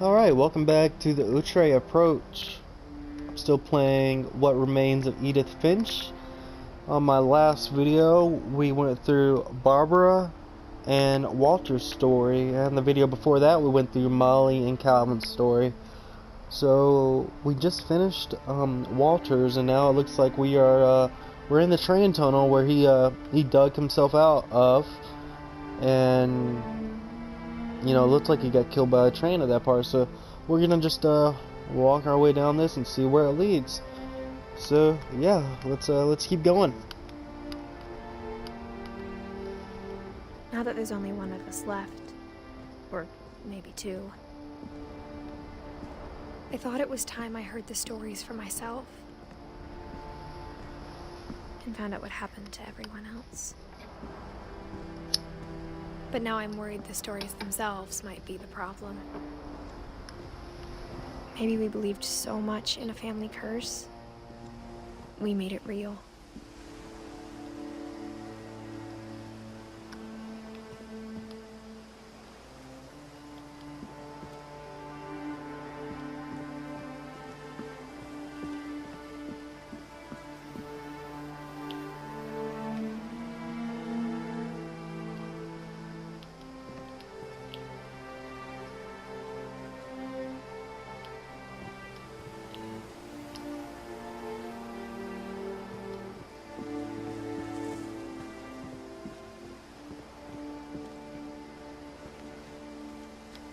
Alright, welcome back to the Outre approach. I'm still playing What Remains of Edith Finch. On my last video, we went through Barbara and Walter's story, and the video before that, we went through Molly and Calvin's story. So, we just finished Walter's, and now it looks like we're in the train tunnel where he dug himself out of, and you know, it looks like he got killed by a train at that part, so we're gonna just walk our way down this and see where it leads. So yeah, let's keep going. Now that there's only one of us left, or maybe two, I thought it was time I heard the stories for myself and found out what happened to everyone else. But now I'm worried the stories themselves might be the problem. Maybe we believed so much in a family curse, we made it real.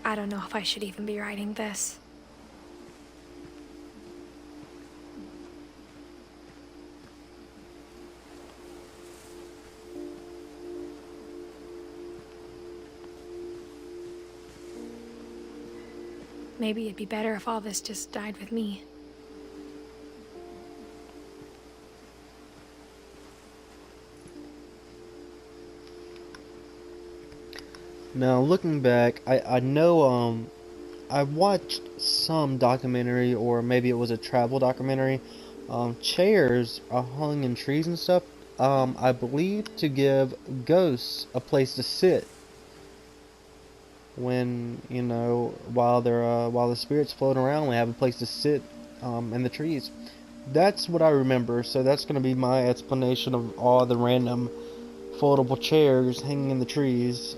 I don't know if I should even be writing this. Maybe it'd be better if all this just died with me. Now looking back, I know I watched some documentary, or maybe it was a travel documentary. Chairs are hung in trees and stuff. I believe to give ghosts a place to sit when, you know, while the spirits float around, they have a place to sit in the trees. That's what I remember. So that's gonna be my explanation of all the random foldable chairs hanging in the trees.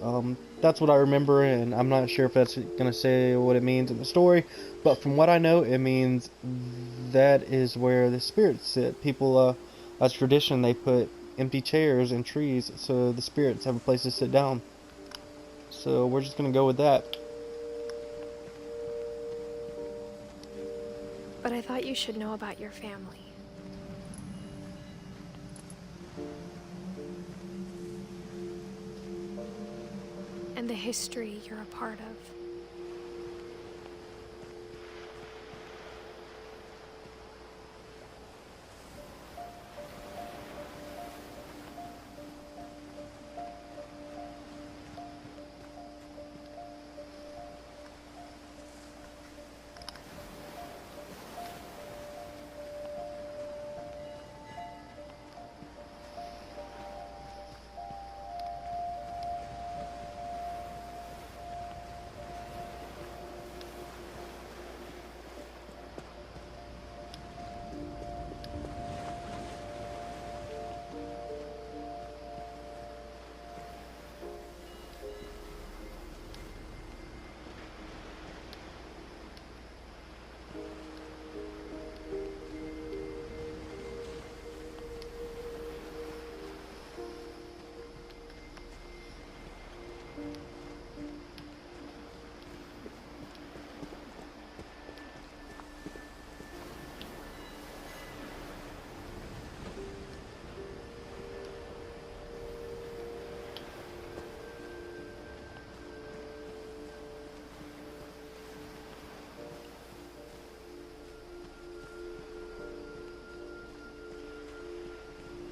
That's what I remember, and I'm not sure if that's gonna say what it means in the story, but from what I know, it means that is where the spirits sit. People, as tradition, they put empty chairs in trees so the spirits have a place to sit down. So we're just gonna go with that. But I thought you should know about your family. And the history you're a part of.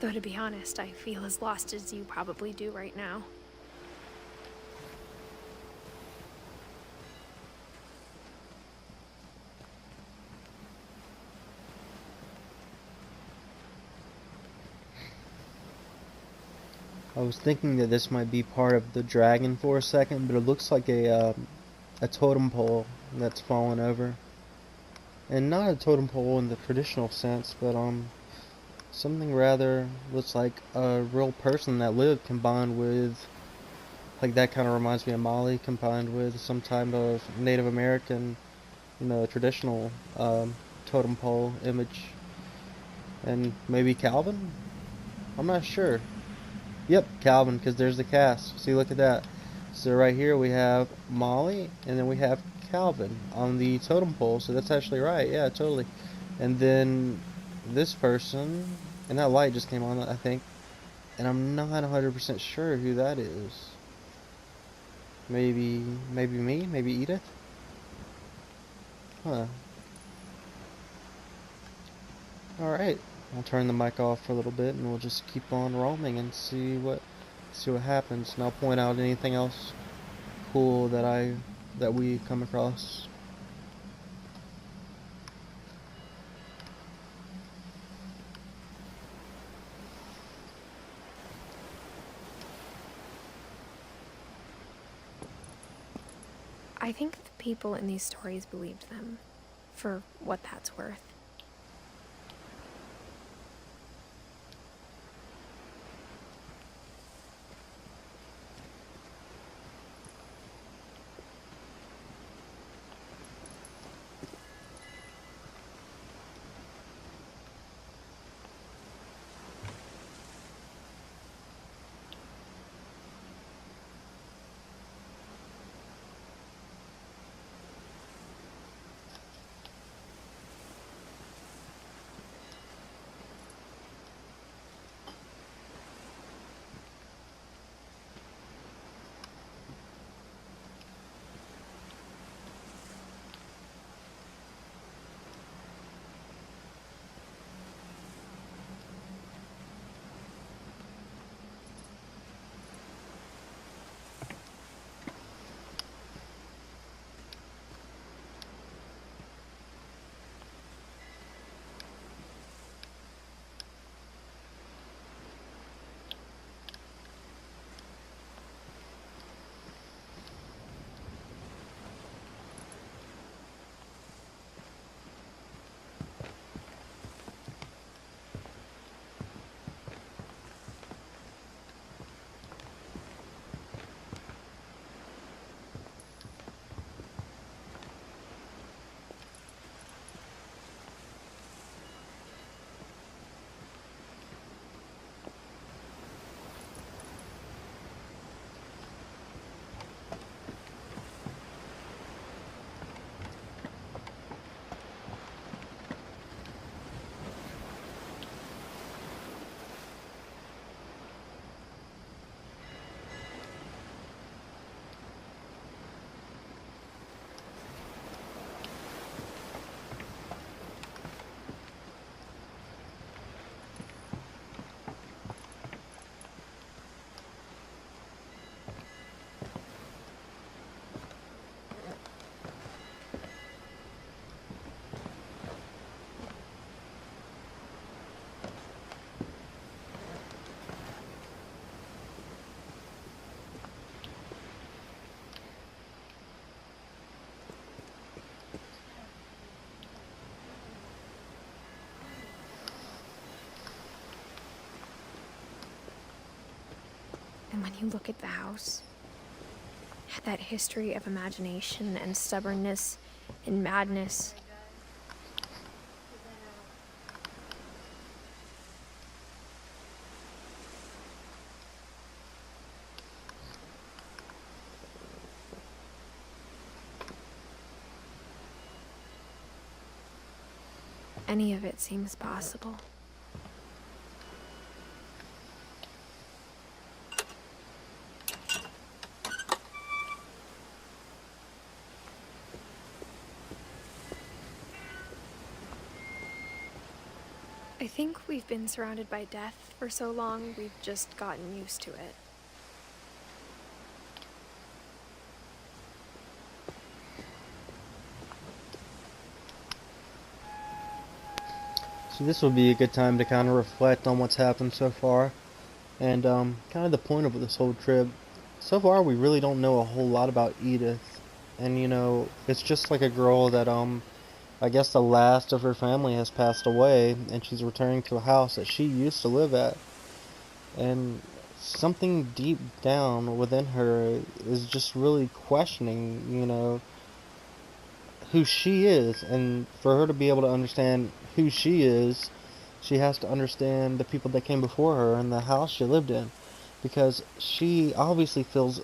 Though to be honest, I feel as lost as you probably do right now. I was thinking that this might be part of the dragon for a second, but it looks like a totem pole that's fallen over. And not a totem pole in the traditional sense, but something rather looks like a real person that lived, combined with, like, that kind of reminds me of Molly, combined with some type of Native American, traditional totem pole image. And maybe Calvin? I'm not sure. Yep, Calvin, because there's the cast. See, look at that. So right here we have Molly, and then we have Calvin on the totem pole. So that's actually right. Yeah, totally. And then this person, and that light just came on, I think. And I'm not 100% sure who that is. Maybe me? Maybe Edith? Huh. Alright. I'll turn the mic off for a little bit, and we'll just keep on roaming and see what happens. And I'll point out anything else cool that we come across. I think the people in these stories believed them, for what that's worth. And when you look at the house, it had that history of imagination and stubbornness and madness. Any of it seems possible. I think we've been surrounded by death for so long, we've just gotten used to it. So this will be a good time to kind of reflect on what's happened so far, and kind of the point of this whole trip. So far, we really don't know a whole lot about Edith. And you know, it's just like a girl that I guess the last of her family has passed away, and she's returning to a house that she used to live at. And something deep down within her is just really questioning, you know, who she is. And for her to be able to understand who she is, she has to understand the people that came before her and the house she lived in. Because she obviously feels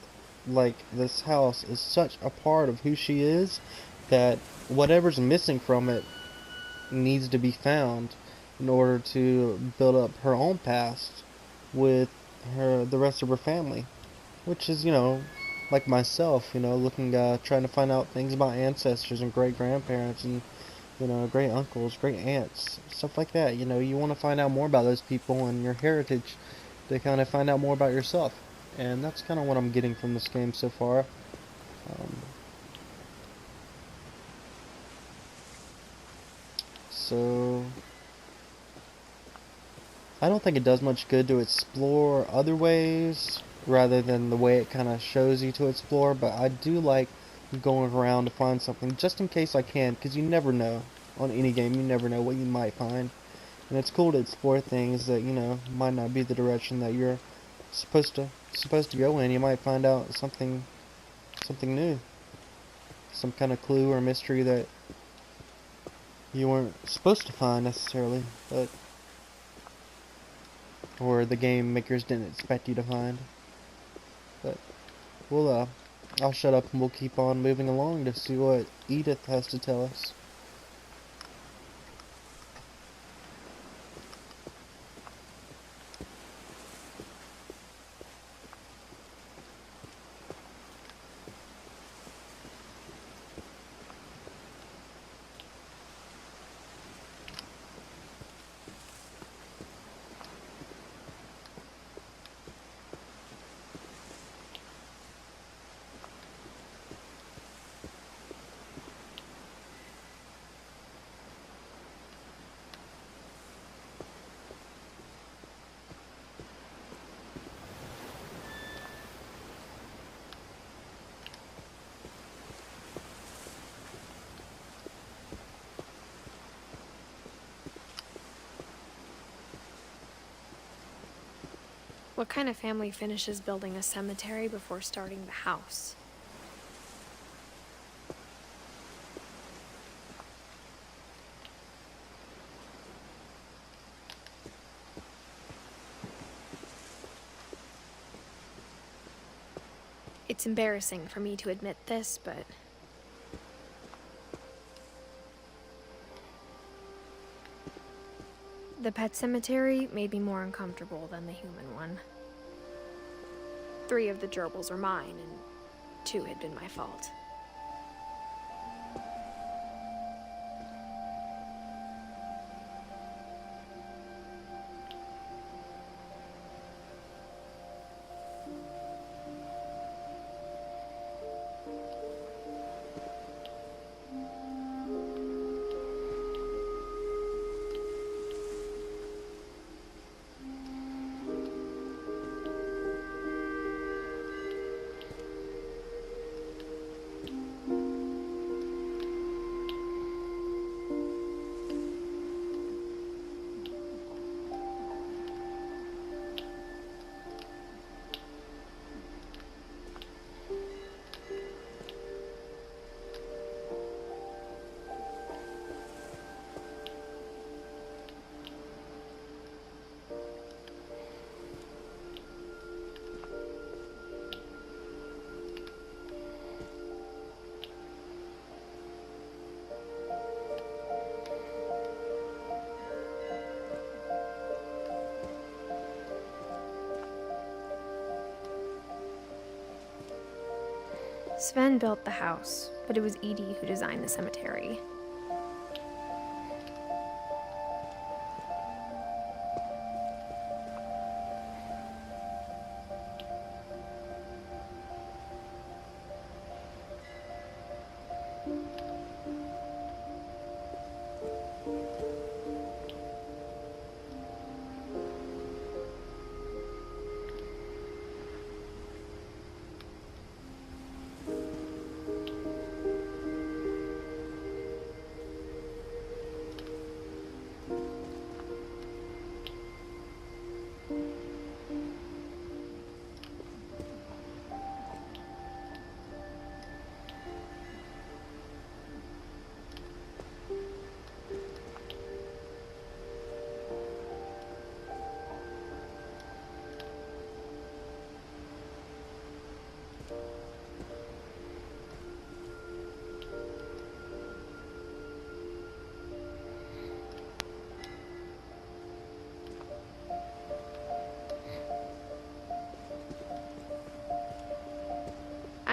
like this house is such a part of who she is that whatever's missing from it needs to be found in order to build up her own past with the rest of her family, which is, you know, like myself, you know, looking trying to find out things about ancestors and great grandparents and, you know, great uncles, great aunts, stuff like that. You know, you want to find out more about those people and your heritage to kind of find out more about yourself, and that's kind of what I'm getting from this game so far. um, so I don't think it does much good to explore other ways rather than the way it kind of shows you to explore, but I do like going around to find something just in case I can, because you never know. On any game, you never know what you might find. And it's cool to explore things that, you know, might not be the direction that you're supposed to go in. You might find out something new. Some kind of clue or mystery that you weren't supposed to find necessarily, but or the game makers didn't expect you to find. But I'll shut up and we'll keep on moving along to see what Edith has to tell us. What kind of family finishes building a cemetery before starting the house? It's embarrassing for me to admit this, but the pet cemetery made me more uncomfortable than the human one. 3 of the gerbils are mine, and 2 had been my fault. Sven built the house, but it was Edie who designed the cemetery.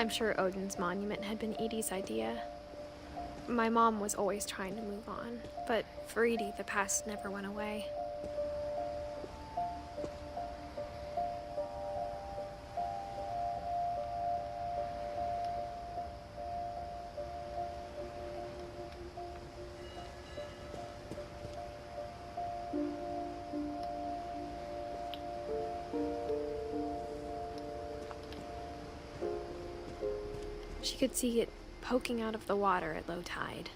I'm sure Odin's monument had been Edie's idea. My mom was always trying to move on, but for Edie, the past never went away. She could see it poking out of the water at low tide.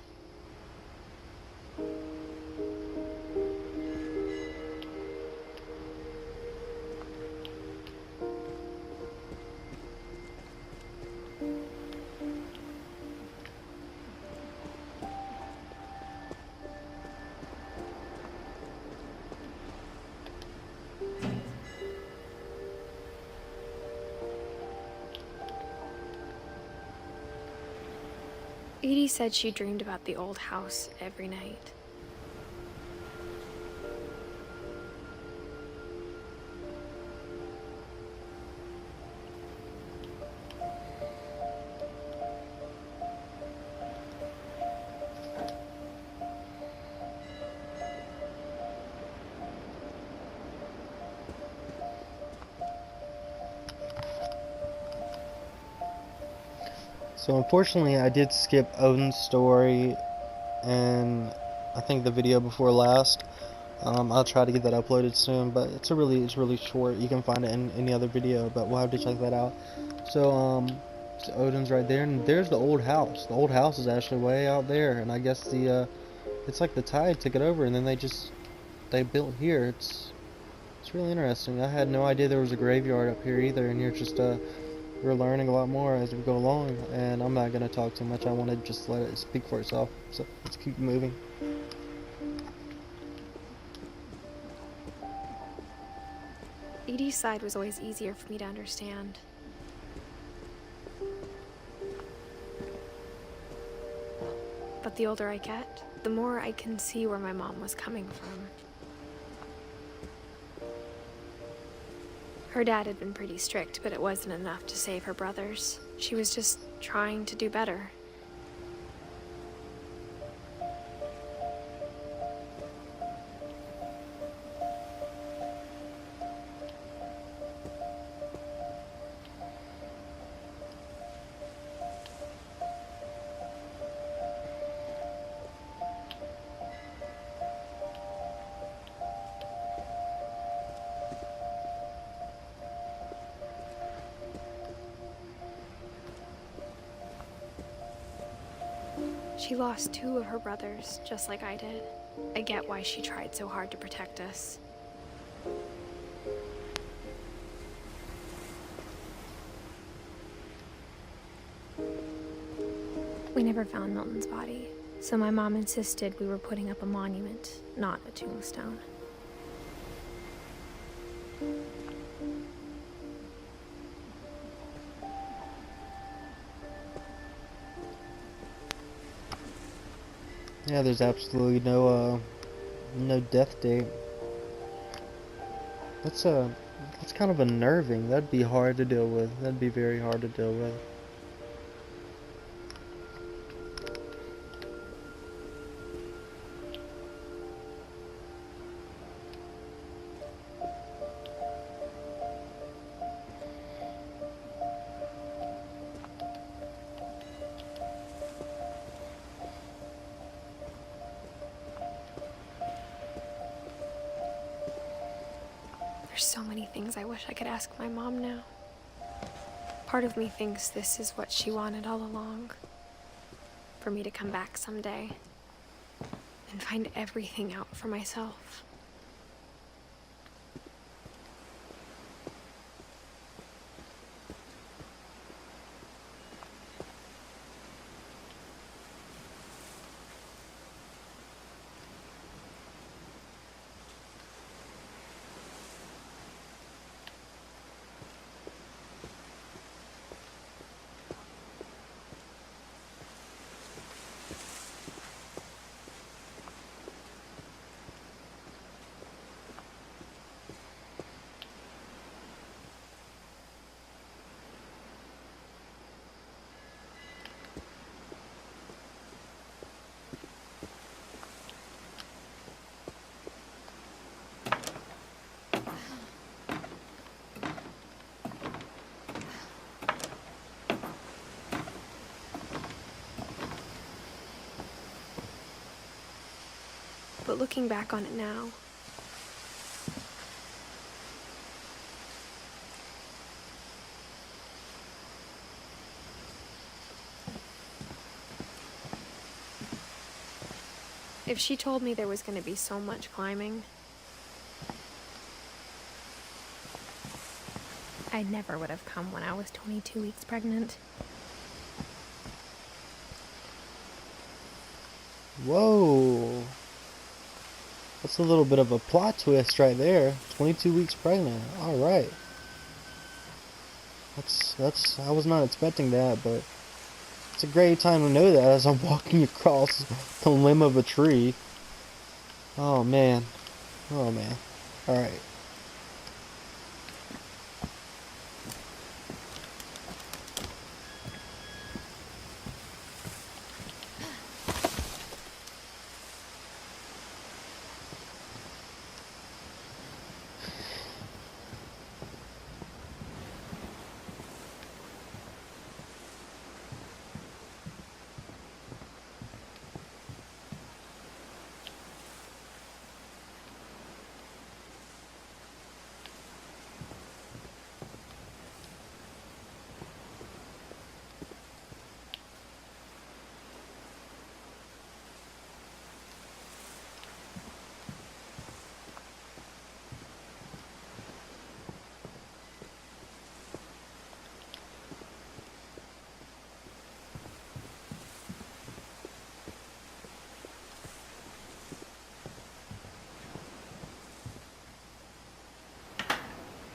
Edie said she dreamed about the old house every night. So unfortunately, I did skip Odin's story, and I think the video before last. I'll try to get that uploaded soon, but it's really short. You can find it in any other video, but we'll have to check that out. So so Odin's right there, and there's the old house. The old house is actually way out there, and I guess it's like the tide took it over, and then they built here. It's really interesting. I had no idea there was a graveyard up here either, and you're just we're learning a lot more as we go along, and I'm not gonna talk too much. I want to just let it speak for itself. So let's keep moving. Edie's side was always easier for me to understand. But the older I get, the more I can see where my mom was coming from. Her dad had been pretty strict, but it wasn't enough to save her brothers. She was just trying to do better. She lost 2 of her brothers, just like I did. I get why she tried so hard to protect us. We never found Milton's body, so my mom insisted we were putting up a monument, not a tombstone. Yeah, there's absolutely no death date. That's kind of unnerving. That'd be hard to deal with. That'd be very hard to deal with. There's so many things I wish I could ask my mom now. Part of me thinks this is what she wanted all along. For me to come back someday and find everything out for myself. but looking back on it now, if she told me there was going to be so much climbing, I never would have come when I was 22 weeks pregnant. Whoa. That's a little bit of a plot twist right there. 22 weeks pregnant. Alright. I was not expecting that, but it's a great time to know that as I'm walking across the limb of a tree. Oh man. Oh man. Alright.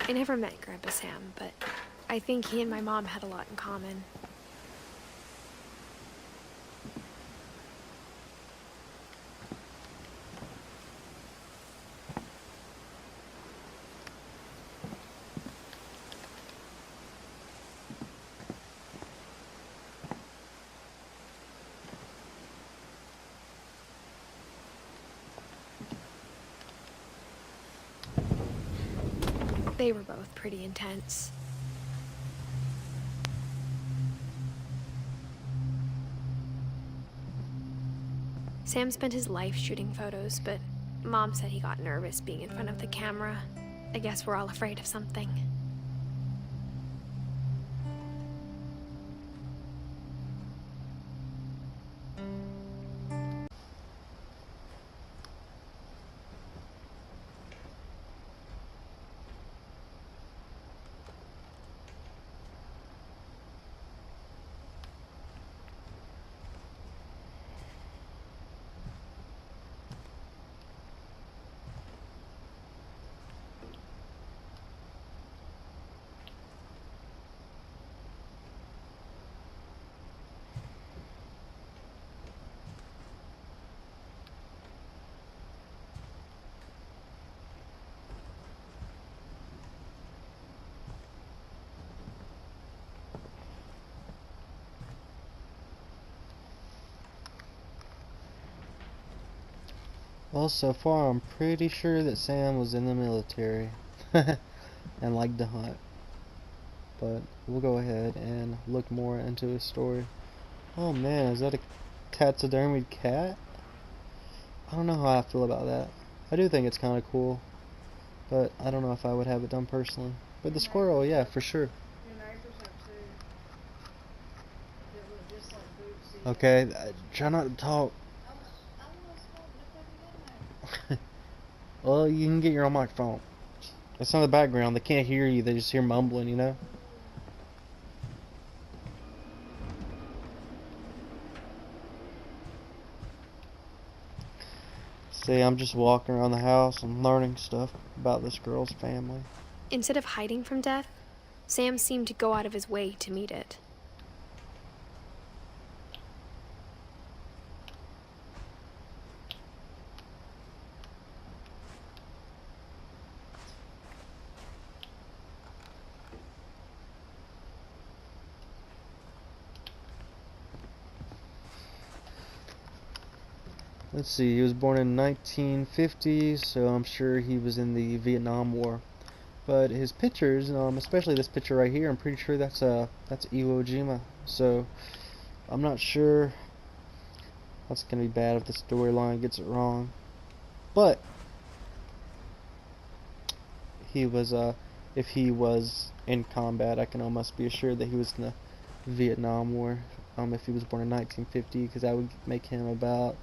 I never met Grandpa Sam, but I think he and my mom had a lot in common. They were both pretty intense. Sam spent his life shooting photos, but Mom said he got nervous being in front of the camera. I guess we're all afraid of something. Well, so far I'm pretty sure that Sam was in the military and liked to hunt. But we'll go ahead and look more into his story. Oh man, is that a taxidermied cat? I don't know how I feel about that. I do think it's kind of cool, but I don't know if I would have it done personally. But the squirrel, yeah, for sure. Okay, try not to talk. Well, you can get your own microphone. It's in the background. They can't hear you. They just hear mumbling, you know? See, I'm just walking around the house and learning stuff about this girl's family. Instead of hiding from death, Sam seemed to go out of his way to meet it. Let's see, he was born in 1950, so I'm sure he was in the Vietnam War. But his pictures, especially this picture right here, I'm pretty sure that's Iwo Jima. So I'm not sure. That's gonna be bad if the storyline gets it wrong. But he was if he was in combat, I can almost be assured that he was in the Vietnam War. If he was born in 1950, because that would make him about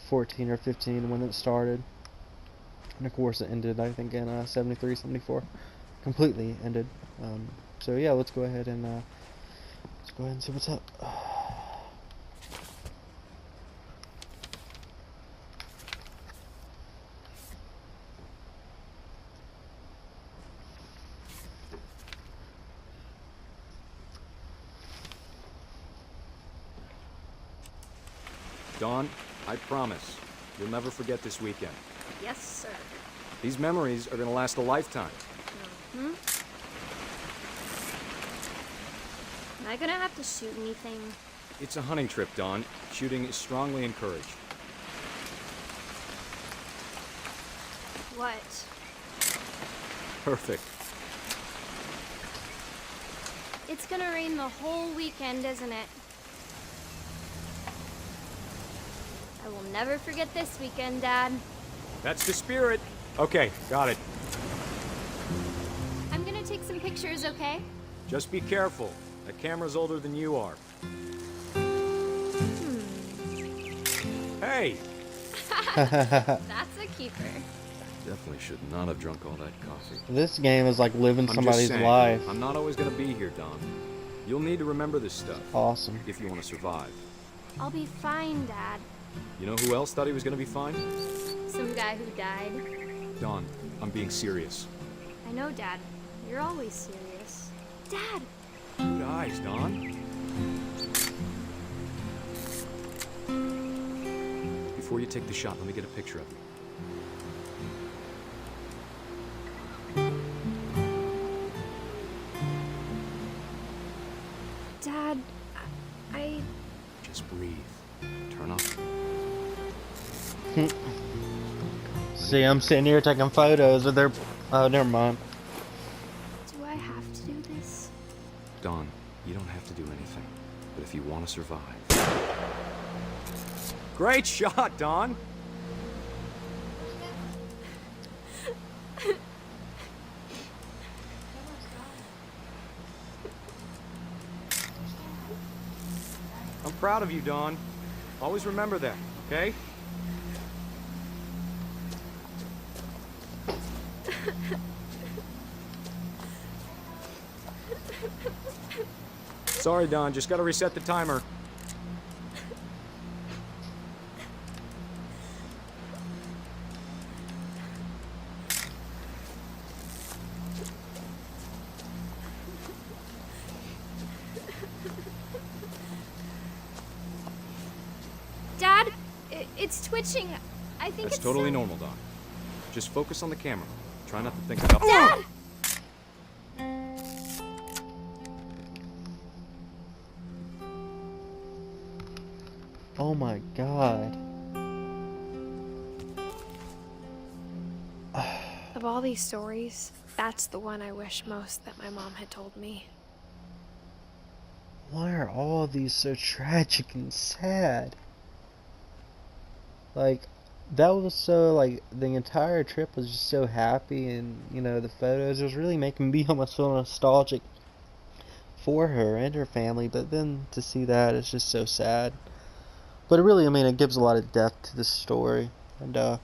14 or 15 when it started. And of course it ended, I think, in 73, 74. Completely ended. So yeah, let's go ahead and see what's up. Dawn, I promise, you'll never forget this weekend. Yes, sir. These memories are gonna last a lifetime. Am I gonna have to shoot anything? It's a hunting trip, Dawn. Shooting is strongly encouraged. What? Perfect. It's gonna rain the whole weekend, isn't it? I will never forget this weekend, Dad. That's the spirit. Okay, got it. I'm gonna take some pictures, okay? Just be careful. That camera's older than you are. Hey! That's a keeper. Definitely should not have drunk all that coffee. This game is like living I'm somebody's just saying, life. I'm not always gonna be here, Dawn. You'll need to remember this stuff. Awesome. If you want to survive. I'll be fine, Dad. You know who else thought he was gonna be fine? Some guy who died. Dawn, I'm being serious. I know, Dad. You're always serious. Dad! Good eyes, Dawn. Before you take the shot, let me get a picture of you. Dad, I... Just breathe. Turn off. See, I'm sitting here taking photos of their. Oh, never mind. Do I have to do this? Dawn, you don't have to do anything. But if you want to survive... Great shot, Dawn! I'm proud of you, Dawn. Always remember that, okay? Sorry, Dawn. Just gotta reset the timer. Dad, it's twitching. I think That's it's totally some- normal, Dawn. Just focus on the camera. Try not to think about... Dad! Oh my god. Of all these stories, that's the one I wish most that my mom had told me. Why are all of these so tragic and sad? Like, that was so, like, the entire trip was just so happy, and, you know, the photos, it was really making me almost feel nostalgic for her and her family, but then to see that, it's just so sad. But it really, I mean, it gives a lot of depth to the story, and, the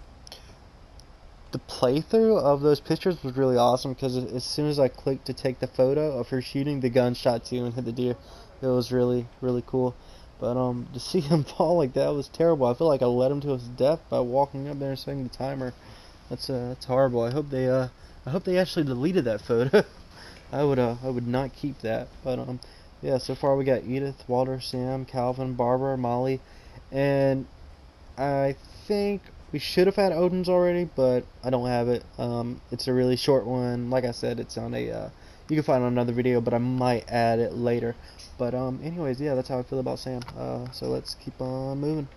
playthrough of those pictures was really awesome, because as soon as I clicked to take the photo of her shooting, the gun shot too and hit the deer. It was really, really cool. But to see him fall like that was terrible. I feel like I led him to his death by walking up there and setting the timer. That's horrible. I hope they actually deleted that photo. I would not keep that. But yeah, so far we got Edith, Walter, Sam, Calvin, Barbara, Molly, and I think we should have had Odin's already, but I don't have it. It's a really short one. Like I said, it's on a you can find it on another video, but I might add it later. But anyways, yeah, that's how I feel about Sam. So let's keep on moving.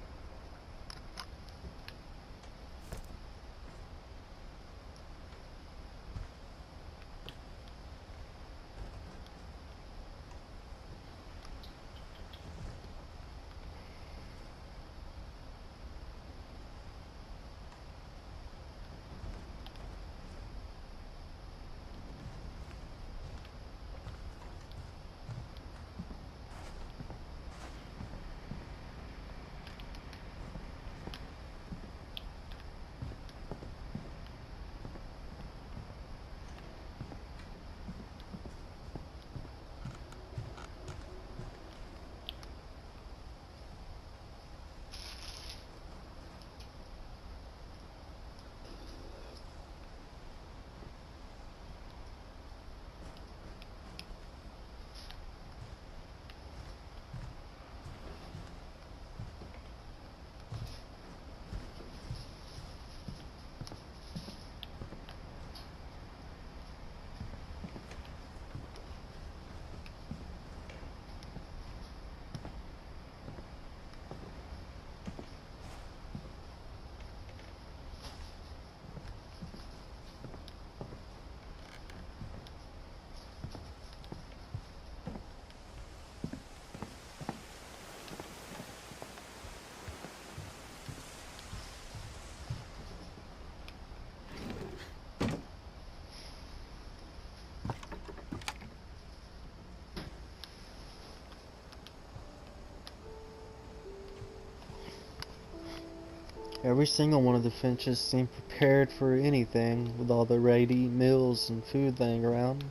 Every single one of the Finches seemed prepared for anything with all the ready meals and food laying around.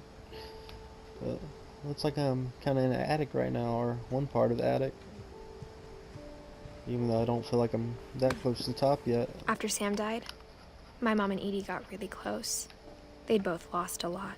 But looks like I'm kind of in the attic right now, or one part of the attic. Even though I don't feel like I'm that close to the top yet. After Sam died, my mom and Edie got really close. They'd both lost a lot.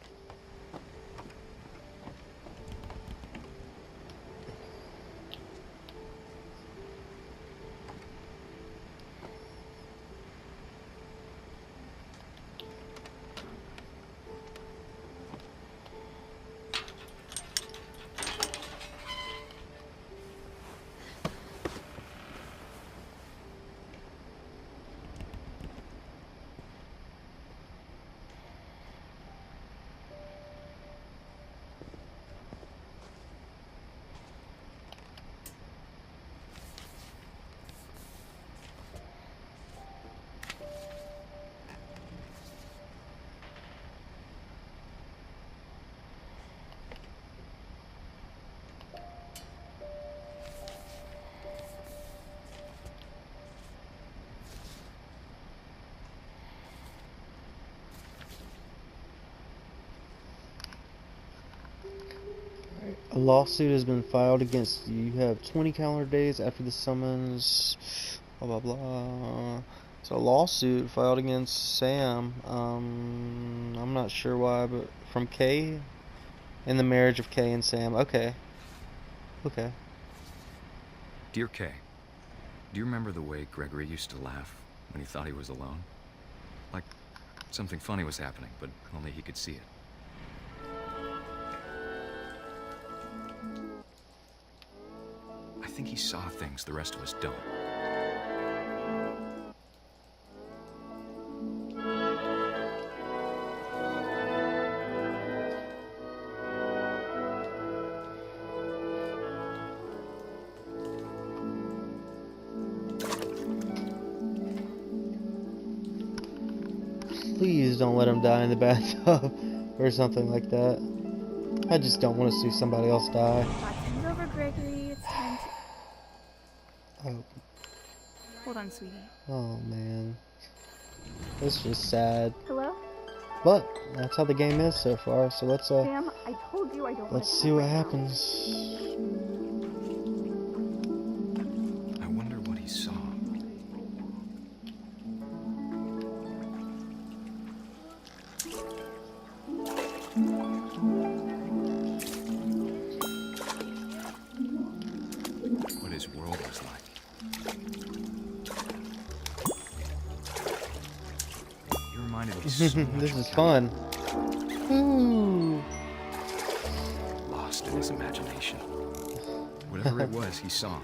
A lawsuit has been filed against you. You have 20 calendar days after the summons. Blah blah blah. So a lawsuit filed against Sam. I'm not sure why, but from Kay, in the marriage of Kay and Sam. Okay. Okay. Dear Kay, do you remember the way Gregory used to laugh when he thought he was alone? Like something funny was happening, but only he could see it. I think he saw things the rest of us don't. Please don't let him die in the bathtub or something like that. I just don't want to see somebody else die. Things over, Gregory. It's time to... Oh, Hold on, sweetie. oh man. It's just sad. Hello? But that's how the game is so far, so let's Sam, I told you I don't let's wanna see talk what right now. happens. I wonder what he saw. What his world was like. He reminded me so much This of is Kelly, fun. Ooh. lost in his imagination. Whatever it was, he saw.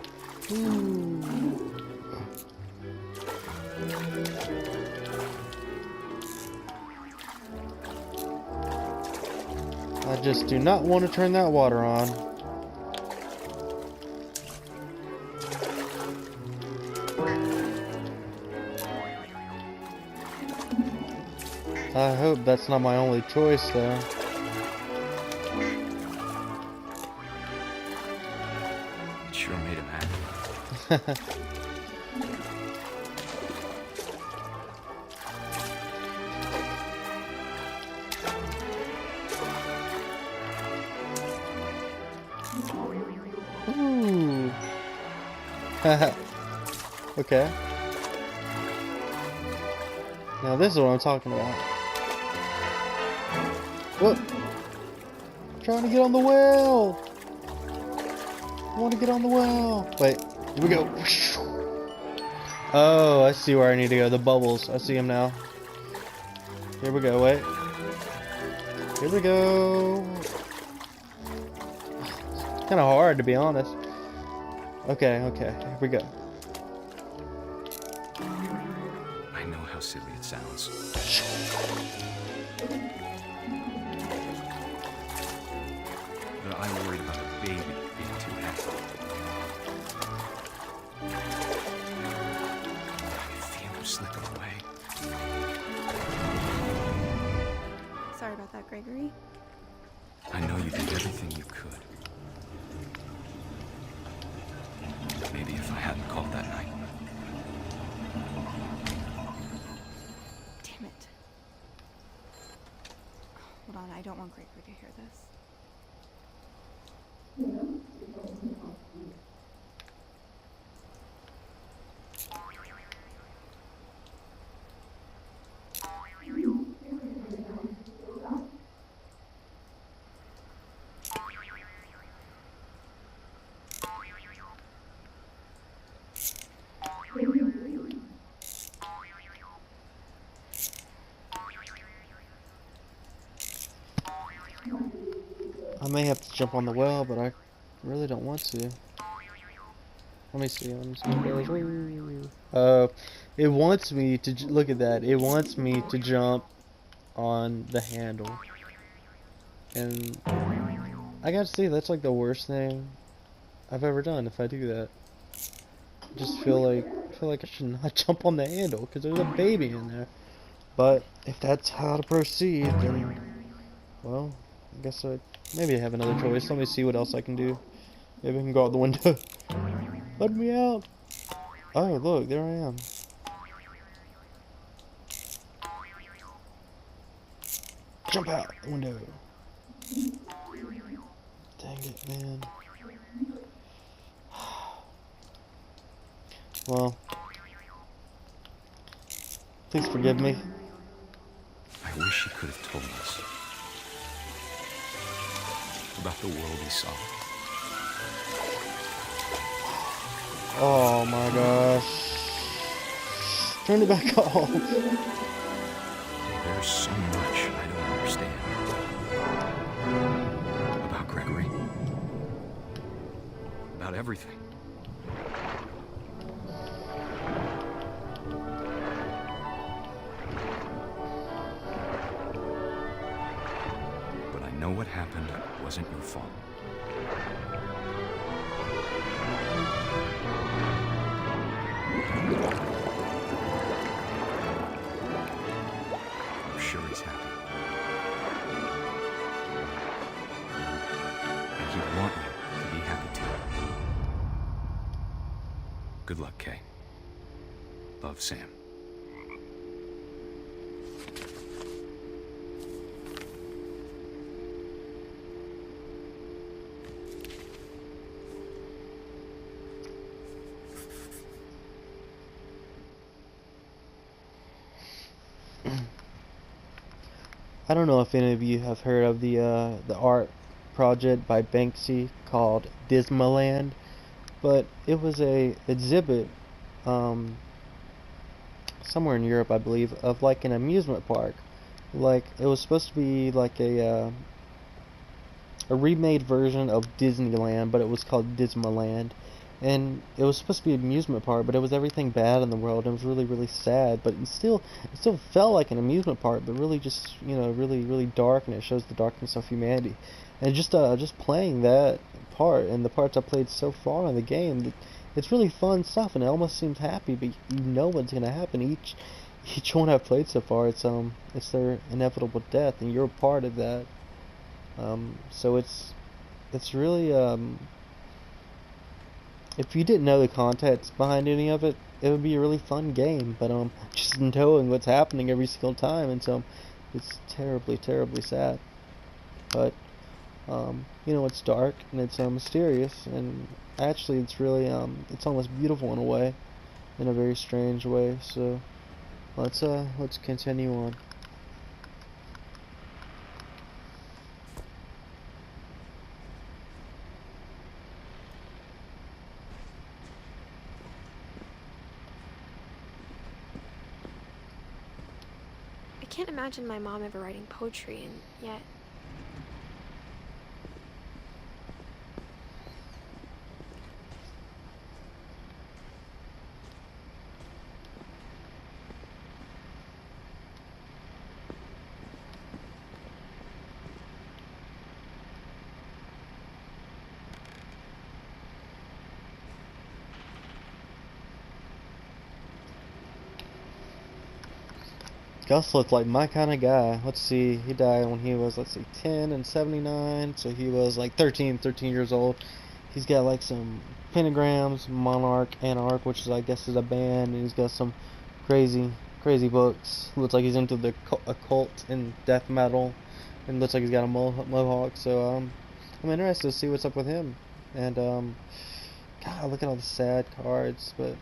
I just do not want to turn that water on. I hope that's not my only choice, though. It sure made him happy. Ooh. Okay. Now this is what I'm talking about. Whoop! Trying to get on the well. I want to get on the well. Wait, here we go. Oh, I see where I need to go. The bubbles. I see them now. Here we go. Wait. Here we go. It's kind of hard, to be honest. Okay, okay. Here we go. I know how silly it sounds. But I worried about a baby being too heavy. I could feel him slipping away. Sorry about that, Gregory. I know you did everything you could. Maybe if I hadn't called that night. want Gregory to hear this. I may have to jump on the well, but I really don't want to. Let me see. It wants me to look at that. It wants me to jump on the handle, and I gotta say that's like the worst thing I've ever done. If I do that, I just feel like I should not jump on the handle because there's a baby in there. But if that's how to proceed, then well, I guess maybe I have another choice. Let me see what else I can do. Maybe I can go out the window. Let me out! Oh, look, there I am. Jump out the window. Dang it, man. Well, please forgive me. I wish he could have told us about the world he saw. Oh my gosh. Turn it back off. There's so much I don't understand about Gregory. About everything. But I know what happened wasn't your fault. I'm sure he's happy. And he'd want you to be happy too. Good luck, Kay. Love, Sam. I don't know if any of you have heard of the art project by Banksy called Dismaland, but it was a exhibit somewhere in Europe, I believe, of like an amusement park. Like it was supposed to be like a remade version of Disneyland, but it was called Dismaland. And it was supposed to be an amusement park, but it was everything bad in the world. It was really, really sad, but it still felt like an amusement park, but really just, you know, really, really dark, and it shows the darkness of humanity. And just playing that part and the parts I played so far in the game, it's really fun stuff, and it almost seems happy, but you know what's gonna happen. Each one I've played so far, it's their inevitable death, and you're a part of that. So it's really if you didn't know the context behind any of it, it would be a really fun game. But just knowing what's happening every single time, and so it's terribly, terribly sad. But you know, it's dark and it's mysterious, and actually, it's really it's almost beautiful in a way, in a very strange way. So let's continue on. I can't imagine my mom ever writing poetry, and yet... Gus looked like my kind of guy. Let's see, he died when he was, 10 and 79, so he was like 13 years old. He's got like some pentagrams, Monarch, Anarch, which is, I guess, is a band, and he's got some crazy books. Looks like he's into the occult and death metal and looks like he's got a mohawk. So I'm interested to see what's up with him. And God, look at all the sad cards. But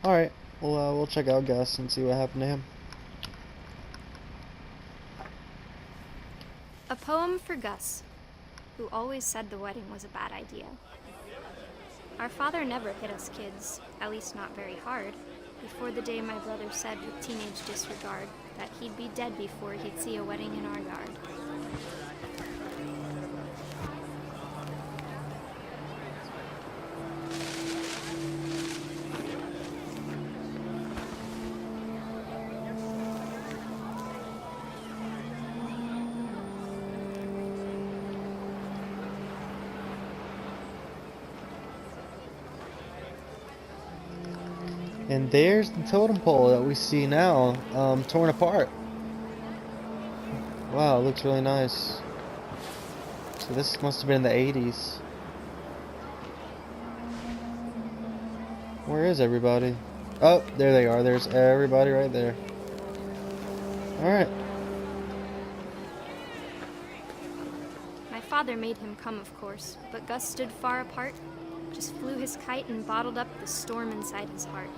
all right, we'll check out Gus and see what happened to him. A poem for Gus, who always said the wedding was a bad idea. Our father never hit us kids, at least not very hard, before the day my brother said with teenage disregard that he'd be dead before he'd see a wedding in our yard. And there's the totem pole that we see now, torn apart. Wow, it looks really nice. So this must have been in the 80s. Where is everybody? Oh, there they are. There's everybody right there. Alright. My father made him come, of course, but Gus stood far apart, just flew his kite and bottled up the storm inside his heart.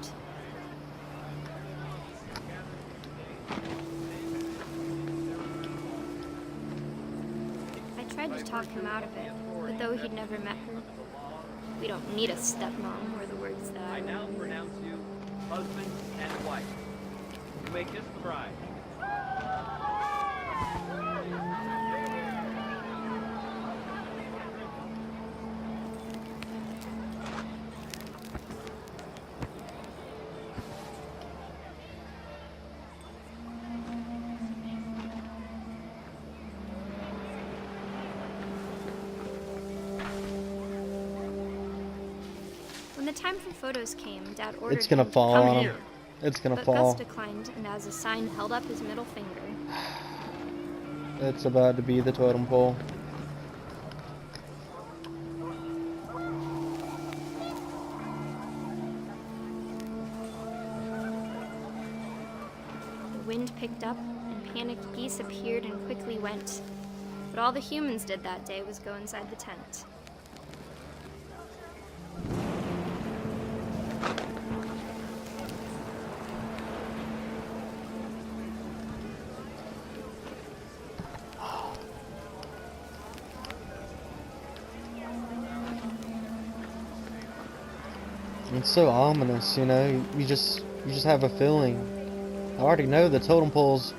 I tried to talk him out of it, but though he'd never met her, we don't need a stepmom, were the words that I now pronounce you husband and wife. You may kiss the bride. When the time for photos came, Dad ordered It's gonna him to fall come on here. him. It's gonna But fall. Gus declined, and as a sign held up his middle finger. It's about to be the totem pole. The wind picked up, and panicked geese appeared and quickly went. But all the humans did that day was go inside the tent. It's so ominous, you know. You just have a feeling. I already know the totem pole's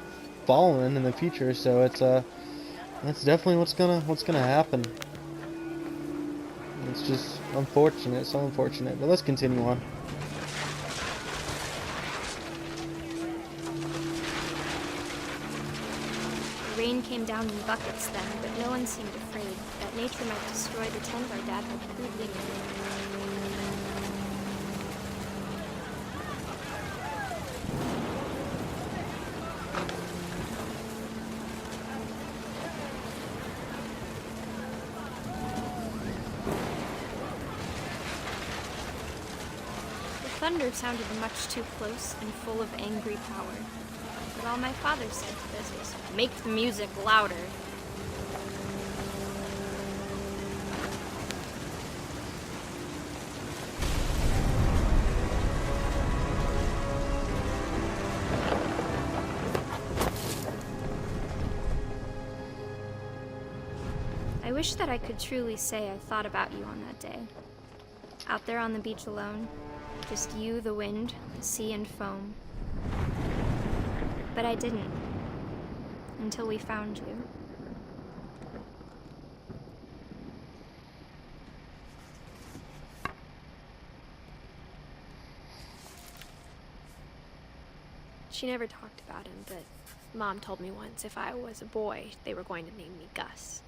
falling in the future, so that's definitely what's gonna happen. It's just unfortunate, so unfortunate. But let's continue on. The rain came down in buckets then, but no one seemed afraid that nature might destroy the tent our dad had crudely made. Thunder sounded much too close and full of angry power. But all my father said to this was, "Make the music louder." I wish that I could truly say I thought about you on that day. Out there on the beach alone. Just you, the wind, the sea, and foam. But I didn't. Until we found you. She never talked about him, but Mom told me once if I was a boy, they were going to name me Gus.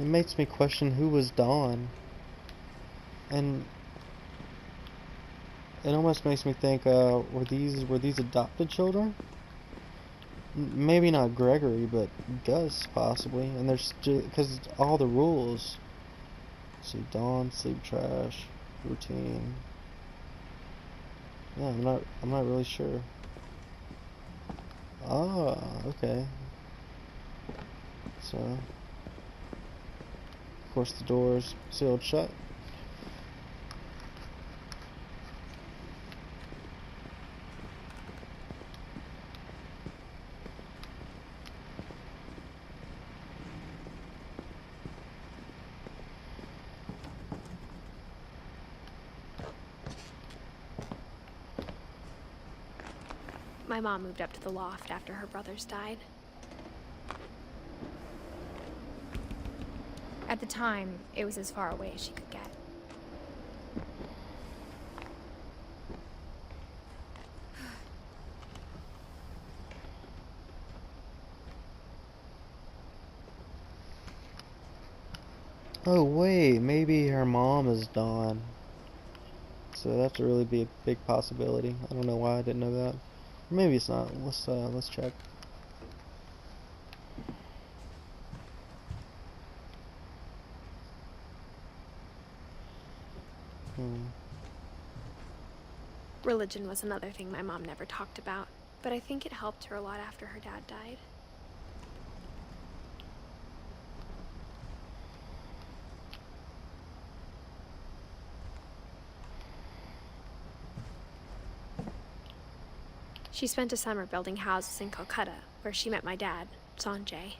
It makes me question who was Dawn. And it almost makes me think, were these adopted children? Maybe not Gregory, but Gus possibly. And there's because all the rules. See, Dawn, sleep, trash, routine. Yeah, I'm not really sure. Ah, okay. So, of course, the door's sealed shut. My mom moved up to the loft after her brothers died. At the time, it was as far away as she could get. Oh wait, maybe her mom is Dawn. So that's a really be a big possibility. I don't know why I didn't know that. Or maybe it's not. Let's check. Religion was another thing my mom never talked about, but I think it helped her a lot after her dad died. She spent a summer building houses in Calcutta, where she met my dad, Sanjay.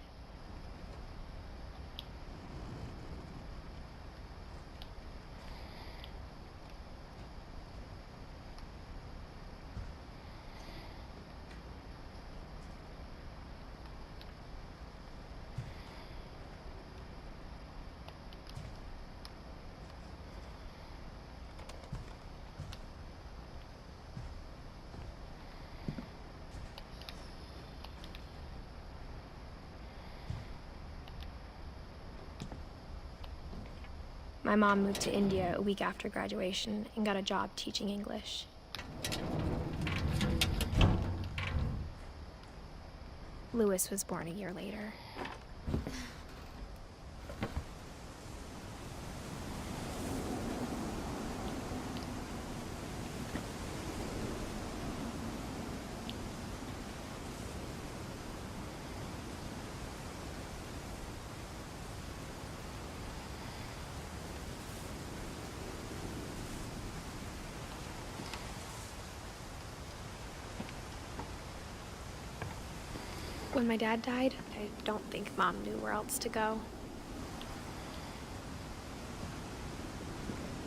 My mom moved to India a week after graduation and got a job teaching English. Louis was born a year later. When my dad died, I don't think Mom knew where else to go.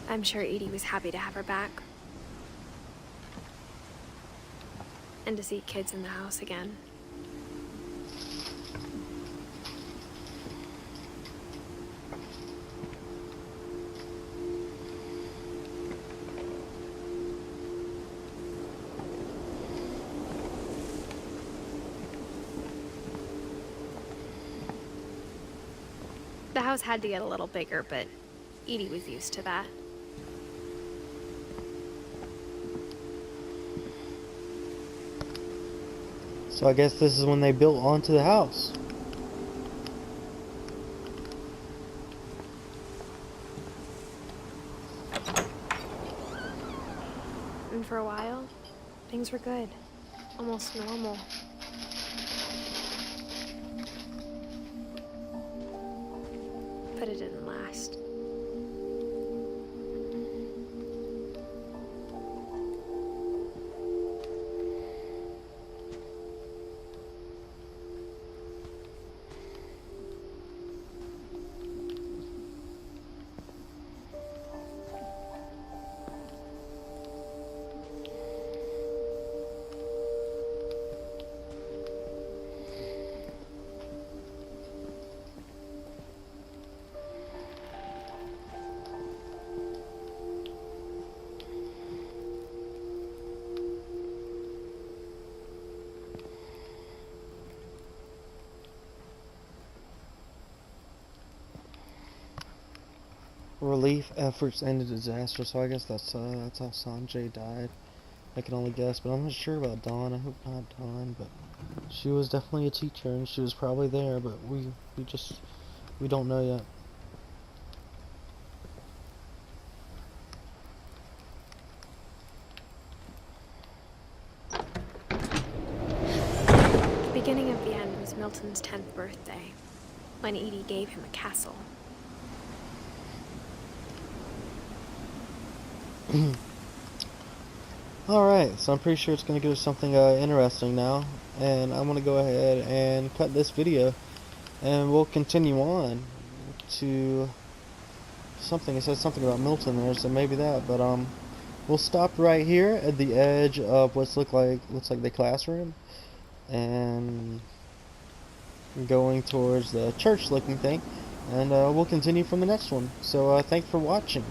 I'm sure Edie was happy to have her back. And to see kids in the house again. The house had to get a little bigger, but Edie was used to that. So I guess this is when they built onto the house. And for a while, things were good. Almost normal. But it didn't last. relief efforts ended disaster, so I guess that's how Sanjay died. I can only guess, but I'm not sure about Dawn. I hope not Dawn, but she was definitely a teacher, and she was probably there, but we don't know yet. The beginning of the end was Milton's 10th birthday, when Edie gave him a castle. Alright, so I'm pretty sure it's going to give us something interesting now, and I'm going to go ahead and cut this video, and we'll continue on to something. It says something about Milton there, so maybe that, but we'll stop right here at the edge of looks like the classroom, and going towards the church looking thing, and we'll continue from the next one. So thanks for watching.